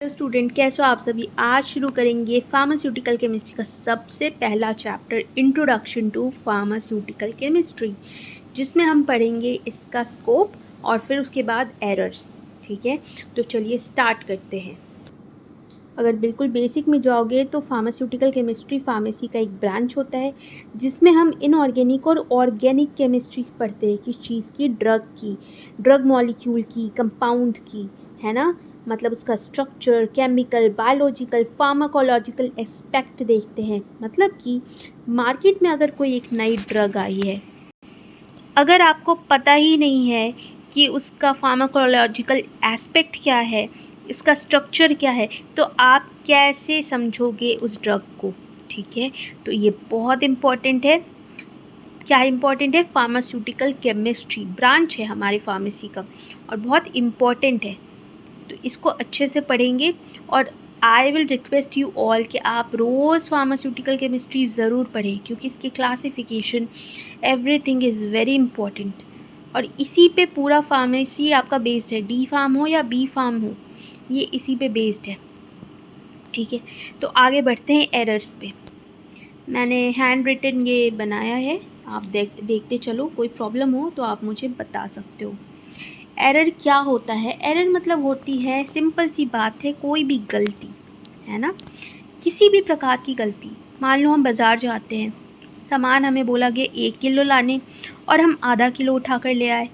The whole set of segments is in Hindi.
हेलो स्टूडेंट, कैसे हो आप सभी। आज शुरू करेंगे फार्मास्यूटिकल केमिस्ट्री का सबसे पहला chapter introduction to pharmaceutical chemistry, जिसमें हम पढ़ेंगे इसका स्कोप और फिर उसके बाद एरर्स। ठीक है, तो चलिए स्टार्ट करते हैं। अगर बिल्कुल बेसिक में जाओगे तो फार्मास्यूटिकल केमिस्ट्री फार्मेसी का एक ब्रांच होता है, जिसमें हम इनऑर्गेनिक और ऑर्गेनिक केमिस्ट्री पढ़ते हैं। किस चीज़ की? ड्रग की, ड्रग मॉलिक्यूल की, कंपाउंड की, है ना। मतलब उसका structure, chemical, biological, pharmacological aspect देखते हैं। मतलब कि मार्केट में अगर कोई एक नई ड्रग आई है, अगर आपको पता ही नहीं है कि उसका फार्माकोलॉजिकल एस्पेक्ट क्या है, इसका स्ट्रक्चर क्या है, तो आप कैसे समझोगे उस ड्रग को। ठीक है, तो ये बहुत इम्पॉर्टेंट है। क्या इम्पॉर्टेंट है? फार्मास्यूटिकल केमिस्ट्री ब्रांच है हमारे फार्मेसी का और बहुत इम्पॉर्टेंट है, तो इसको अच्छे से पढ़ेंगे। और I will request you all कि आप रोज़ फार्मास्यूटिकल केमिस्ट्री ज़रूर पढ़ें, क्योंकि इसकी classification everything is very important और इसी पे पूरा फार्मेसी आपका बेस्ड है। डी फार्म हो या बी फार्म हो, ये इसी पे बेस्ड है। ठीक है, तो आगे बढ़ते हैं एरर्स पे। मैंने हैंड रिटन ये बनाया है, आप देखते चलो। कोई प्रॉब्लम हो तो आप मुझे बता सकते हो। एरर क्या होता है? एरर मतलब होती है, सिंपल सी बात है, कोई भी गलती, है ना। किसी भी प्रकार की गलती। मान लो हम बाज़ार जाते हैं, सामान हमें बोला गया 1 किलो लाने और हम आधा किलो उठा कर ले आए।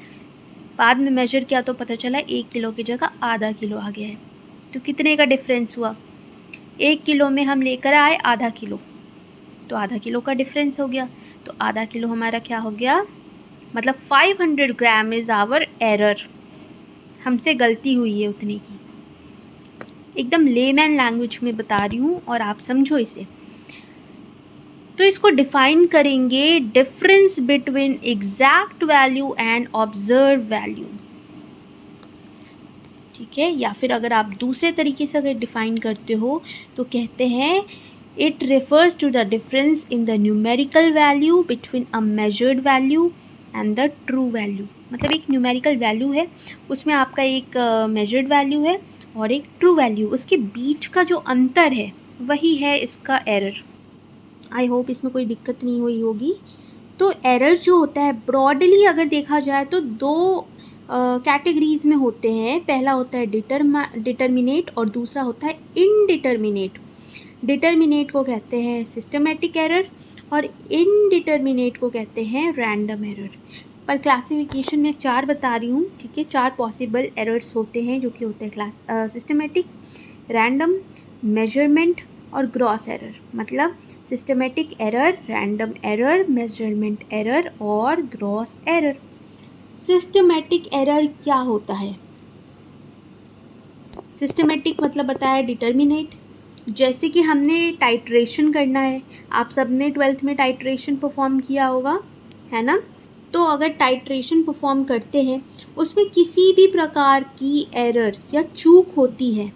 बाद में मेजर किया तो पता चला 1 किलो की जगह आधा किलो आ गया है। तो कितने का डिफरेंस हुआ? 1 किलो में हम लेकर आए आधा किलो, तो आधा किलो का डिफरेंस हो गया। तो आधा किलो हमारा क्या हो गया? मतलब 500 ग्राम इज़ आवर एरर। हमसे गलती हुई है उतने की। एकदम लेमैन लैंग्वेज में बता रही हूँ और आप समझो इसे। तो इसको डिफाइन करेंगे, difference between exact value and observe value. ठीक है, या फिर अगर आप दूसरे तरीके से अगर डिफाइन करते हो तो कहते हैं it refers to the difference in the numerical value between a measured value and the true value. मतलब एक न्यूमेरिकल वैल्यू है, उसमें आपका एक मेजर्ड वैल्यू है और एक ट्रू वैल्यू, उसके बीच का जो अंतर है वही है इसका एरर। आई होप इसमें कोई दिक्कत नहीं हुई होगी। तो एरर जो होता है ब्रॉडली अगर देखा जाए तो दो कैटेगरीज में होते हैं। पहला होता है डिटर्मिनेट और दूसरा होता है इनडिटर्मिनेट। डिटर्मिनेट को कहते हैं सिस्टमेटिक एरर और इनडिटर्मिनेट को कहते हैं रैंडम एरर। पर क्लासिफिकेशन में 4 बता रही हूँ। ठीक है, 4 पॉसिबल एरर्स होते हैं, जो कि होते हैं सिस्टमेटिक, रैंडम, मेजरमेंट और ग्रॉस एरर। मतलब systematic error, random error, measurement error और ग्रॉस एरर। सिस्टमेटिक एरर क्या होता है? सिस्टमेटिक मतलब बताया डिटर्मिनेट। जैसे कि हमने टाइट्रेशन करना है, आप सब ने 12th में टाइट्रेशन परफॉर्म किया होगा, है ना। तो अगर टाइट्रेशन परफॉर्म करते हैं, उसमें किसी भी प्रकार की एरर या चूक होती है,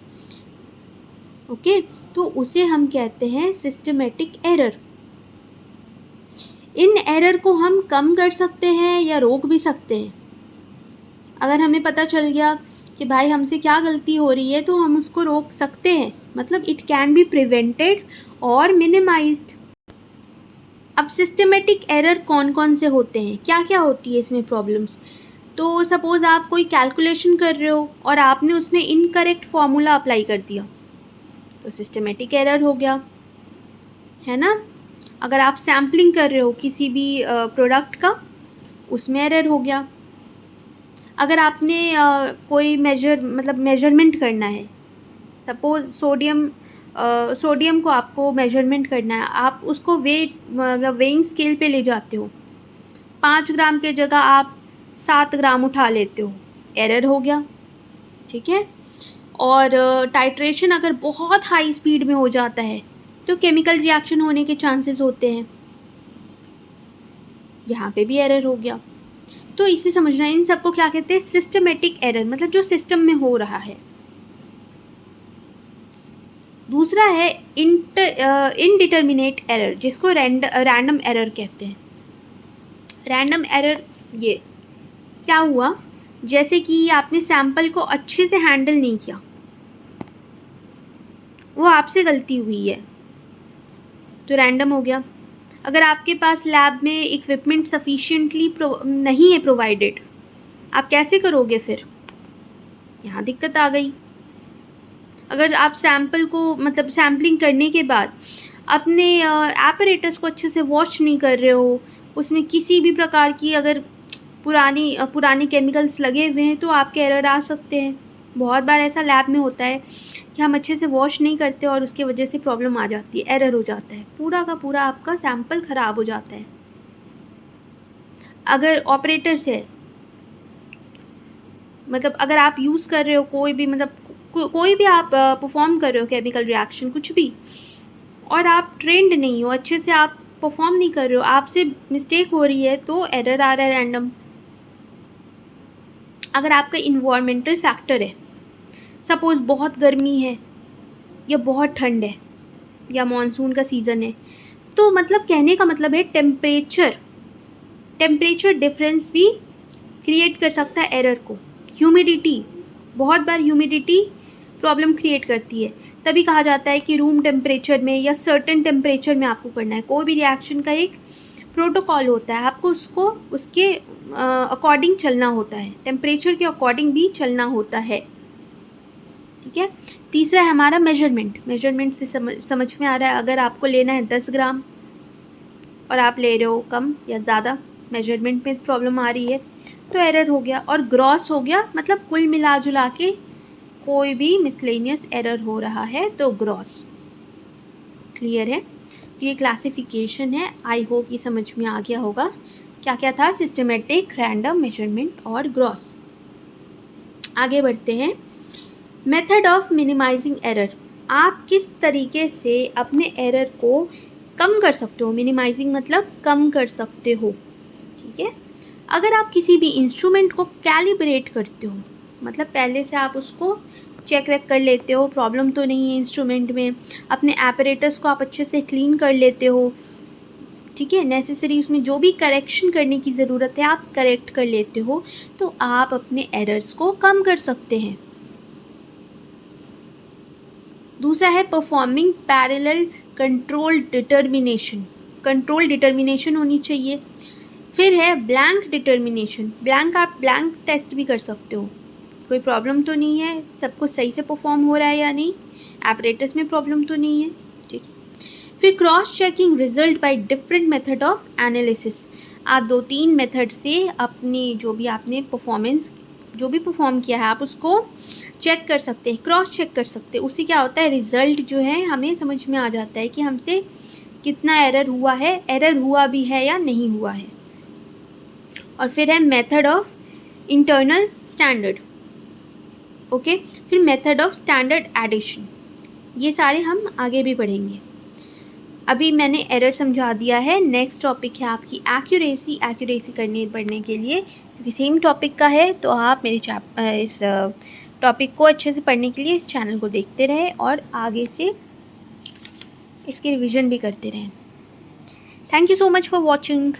ओके, तो उसे हम कहते हैं सिस्टमेटिक एरर। इन एरर को हम कम कर सकते हैं या रोक भी सकते हैं। अगर हमें पता चल गया कि भाई हमसे क्या गलती हो रही है, तो हम उसको रोक सकते हैं। मतलब इट कैन बी प्रिवेंटेड और मिनिमाइज्ड। अब सिस्टमेटिक एरर कौन कौन से होते हैं, क्या क्या होती है इसमें प्रॉब्लम्स? तो सपोज़ आप कोई कैलकुलेशन कर रहे हो और आपने उसमें इनकरेक्ट फॉर्मूला अप्लाई कर दिया, तो सिस्टमेटिक एरर हो गया, है ना। अगर आप सैम्पलिंग कर रहे हो किसी भी प्रोडक्ट का, उसमें एरर हो गया। अगर आपने कोई मेजरमेंट करना है, सपोज सोडियम को आपको मेजरमेंट करना है, आप उसको वेइंग स्केल पे ले जाते हो, 5 ग्राम के जगह आप 7 ग्राम उठा लेते हो, एरर हो गया। ठीक है, और टाइट्रेशन अगर बहुत हाई स्पीड में हो जाता है तो केमिकल रिएक्शन होने के चांसेस होते हैं, यहाँ पे भी एरर हो गया। तो इसे समझना है, इन सबको क्या कहते हैं? सिस्टमेटिक एरर, मतलब जो सिस्टम में हो रहा है। दूसरा है इनडिटर्मिनेट एरर, जिसको रैंडम एरर कहते हैं। रैंडम एरर ये क्या हुआ? जैसे कि आपने सैंपल को अच्छे से हैंडल नहीं किया, वो आपसे गलती हुई है तो रैंडम हो गया। अगर आपके पास लैब में इक्विपमेंट सफिशिएंटली नहीं है प्रोवाइडेड, आप कैसे करोगे फिर? यहाँ दिक्कत आ गई। अगर आप सैंपल को मतलब सैम्पलिंग करने के बाद अपने एपरेटस को अच्छे से वॉश नहीं कर रहे हो, उसमें किसी भी प्रकार की अगर पुरानी केमिकल्स लगे हुए हैं तो आपके एरर आ सकते हैं। बहुत बार ऐसा लैब में होता है कि हम अच्छे से वॉश नहीं करते और उसके वजह से प्रॉब्लम आ जाती है, एरर हो जाता है, पूरा का पूरा आपका सैंपल ख़राब हो जाता है। अगर ऑपरेटर्स है, मतलब अगर आप यूज़ कर रहे हो कोई भी मतलब कोई भी आप परफॉर्म कर रहे हो केमिकल रिएक्शन कुछ भी, और आप ट्रेंड नहीं हो, अच्छे से आप परफॉर्म नहीं कर रहे हो, आपसे मिस्टेक हो रही है तो एरर आ रहा है रैंडम। अगर आपका इन्वायरमेंटल फैक्टर है, सपोज़ बहुत गर्मी है या बहुत ठंड है या मॉनसून का सीज़न है, तो मतलब कहने का मतलब है टेम्परेचर डिफरेंस भी क्रिएट कर सकता है एरर को। ह्यूमिडिटी, बहुत बार ह्यूमिडिटी प्रॉब्लम क्रिएट करती है, तभी कहा जाता है कि रूम टेम्परेचर में या सर्टेन टेम्परेचर में आपको करना है। कोई भी रिएक्शन का एक प्रोटोकॉल होता है, आपको उसके अकॉर्डिंग चलना होता है, टेम्परेचर के अकॉर्डिंग भी चलना होता है। ठीक है। तीसरा है हमारा मेजरमेंट से समझ में आ रहा है, अगर आपको लेना है 10 ग्राम और आप ले रहे हो कम या ज़्यादा, मेजरमेंट में प्रॉब्लम आ रही है तो एरर हो गया। और ग्रॉस हो गया मतलब कुल मिला जुला के कोई भी मिसलेनियस एरर हो रहा है तो ग्रॉस। क्लियर है? तो ये क्लासिफिकेशन है, आई होप ये समझ में आ गया होगा क्या क्या था, सिस्टमेटिक, रैंडम, मेजरमेंट और ग्रॉस। आगे बढ़ते हैं। मेथड ऑफ मिनिमाइजिंग एरर, आप किस तरीके से अपने एरर को कम कर सकते हो। मिनिमाइजिंग मतलब कम कर सकते हो। ठीक है। अगर आप किसी भी इंस्ट्रूमेंट को कैलिब्रेट करते हो, मतलब पहले से आप उसको चेक वेक कर लेते हो, प्रॉब्लम तो नहीं है इंस्ट्रूमेंट में, अपने एपरेटस को आप अच्छे से क्लीन कर लेते हो, ठीक है, नेसेसरी उसमें जो भी करेक्शन करने की ज़रूरत है आप करेक्ट कर लेते हो, तो आप अपने एरर्स को कम कर सकते हैं। दूसरा है परफॉर्मिंग पैरेलल कंट्रोल डिटर्मिनेशन होनी चाहिए। फिर है ब्लैंक डिटर्मिनेशन, आप ब्लैंक टेस्ट भी कर सकते हो, कोई प्रॉब्लम तो नहीं है, सब कुछ सही से परफॉर्म हो रहा है या नहीं, एपरेटस में प्रॉब्लम तो नहीं है। ठीक है। फिर cross checking result by different method of analysis, आप 2-3 मेथड से अपनी जो भी आपने परफॉर्म किया है आप उसको चेक कर सकते हैं, क्रॉस चेक कर सकते हैं। उससे क्या होता है, रिज़ल्ट जो है हमें समझ में आ जाता है कि हमसे कितना एरर हुआ भी है या नहीं हुआ है। और फिर है method of internal standard, okay. फिर मेथड ऑफ स्टैंडर्ड एडिशन, ये सारे हम आगे भी पढ़ेंगे। अभी मैंने एरर समझा दिया है। नेक्स्ट टॉपिक है आपकी एक्यूरेसी पढ़ने के लिए, क्योंकि सेम टॉपिक का है, तो आप मेरे इस टॉपिक को अच्छे से पढ़ने के लिए इस चैनल को देखते रहें और आगे से इसकी रिवीजन भी करते रहें। Thank you so much for watching.